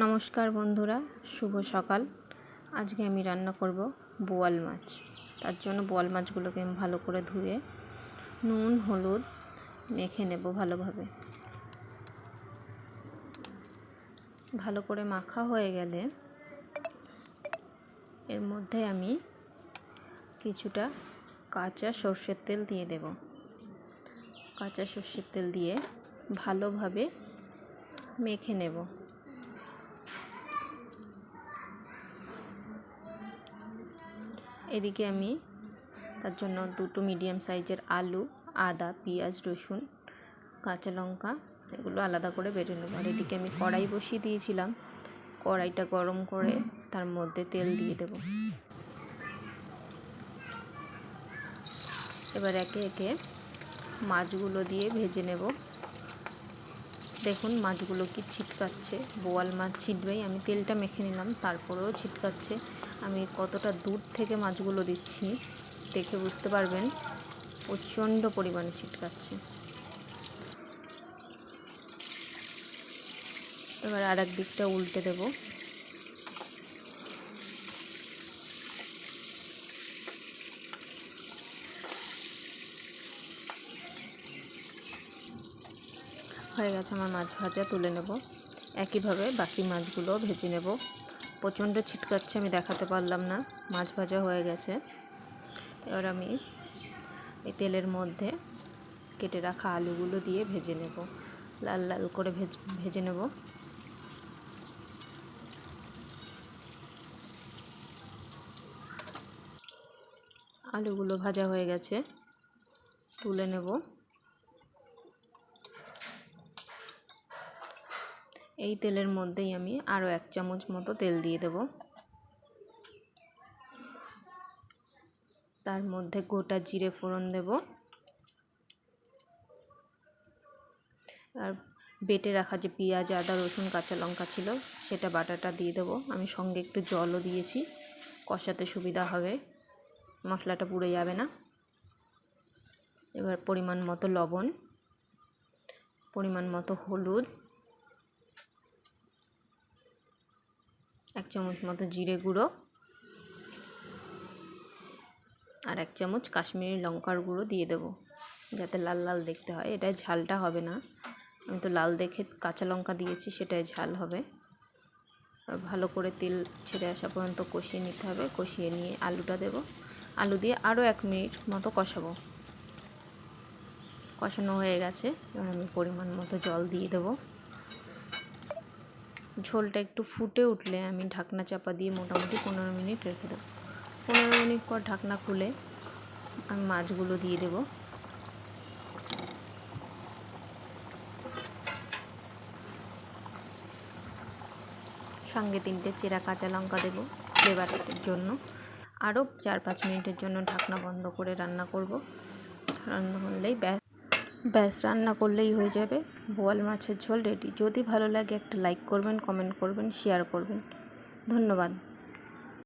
নমস্কার বন্ধুরা, শুভ সকাল। আজকে আমি রান্না করব বোয়াল মাছ। তার জন্য বোয়াল মাছগুলোকে আমি ভালো করে ধুয়ে নুন হলুদ মেখে নেব। ভালো করে মাখা হয়ে গেলে এর মধ্যে আমি কিছুটা কাঁচা সর্ষের তেল দিয়ে দেব। কাঁচা সর্ষের তেল দিয়ে ভালোভাবে মেখে নেব। এদিকে আমি তার জন্য দুটো মিডিয়াম সাইজের আলু, আদা, পেঁয়াজ, রসুন, কাঁচা লঙ্কা এগুলো আলাদা করে বেটে নেব। আর এদিকে আমি কড়াই বসিয়ে দিয়েছিলাম। কড়াইটা গরম করে তার মধ্যে তেল দিয়ে দেব। এবার একে একে মাছগুলো দিয়ে ভেজে নেব। দেখুন মাছগুলো কি ছিটকাচ্ছে। বোয়াল মাছ ছিটবেই, আমি তেলটা মেখে নিলাম, তারপরেও ছিটকাচ্ছে। আমি কতটা দূর থেকে মাছগুলো দিচ্ছি দেখে বুঝতে পারবেন, প্রচণ্ড পরিমাণে ছিটকাচ্ছে। এবার আর এক দিকটা উল্টে দেব। হয়ে গেছে আমার মাছ ভাজা, তুলে নেব। একইভাবে বাকি মাছগুলো ভেজে নেব। প্রচণ্ড ছিটকাচ্ছে, আমি দেখাতে পারলাম না। মাছ ভাজা হয়ে গেছে। এবার আমি এই তেলের মধ্যে কেটে রাখা আলুগুলো দিয়ে ভেজে নেব। লাল লাল করে ভেজে নেব। আলুগুলো ভাজা হয়ে গেছে, তুলে নেব। এই তেলের মধ্যেই আমি আরও 1 চামচ মতো তেল দিয়ে দেব। তার মধ্যে গোটা জিরে ফোড়ন দেব। আর বেটে রাখা যে পেঁয়াজ, আদা, রসুন, কাঁচা লঙ্কা ছিল সেটা বাটাটা দিয়ে দেব। আমি সঙ্গে একটু জলও দিয়েছি, কষাতে সুবিধা হবে, মশলাটা পুড়ে যাবে না। এবার পরিমাণ মতো লবণ, পরিমাণ মতো হলুদ, 1 চামচ মতো জিরে গুঁড়ো আর 1 চামচ কাশ্মীরি লঙ্কার গুঁড়ো দিয়ে দেব, যাতে লাল লাল দেখতে হয়। এটাই ঝালটা হবে না, আমি তো লাল দেখে কাঁচা লঙ্কা দিয়েছি, সেটাই ঝাল হবে। আর ভালো করে তেল ছেড়ে আসা পর্যন্ত কষিয়ে নিতে হবে। কষিয়ে নিয়ে আলুটা দেব। আলু দিয়ে আরও 1 মিনিট মতো কষাবো। কষানো হয়ে গেছে, এবার আমি পরিমাণ মতো জল দিয়ে দেব। ঝোলটা একটু ফুটে উঠলে আমি ঢাকনা চাপা দিয়ে মোটামুটি 15 মিনিট রেখে দেব। 15 মিনিট পর ঢাকনা খুলে আমি মাছগুলো দিয়ে দেব। সঙ্গে 3টে চেরা কাঁচা লঙ্কা দেব ফ্লেভারের জন্য। আরও 4-5 মিনিটের জন্য ঢাকনা বন্ধ করে রান্না করব। রান্না করলেই ব্যাস রান্না করলেই হয়ে যাবে বোয়াল মাছের ঝোল রেডি। যদি ভালো লাগে একটা লাইক করবেন, কমেন্ট করবেন, শেয়ার করবেন। ধন্যবাদ।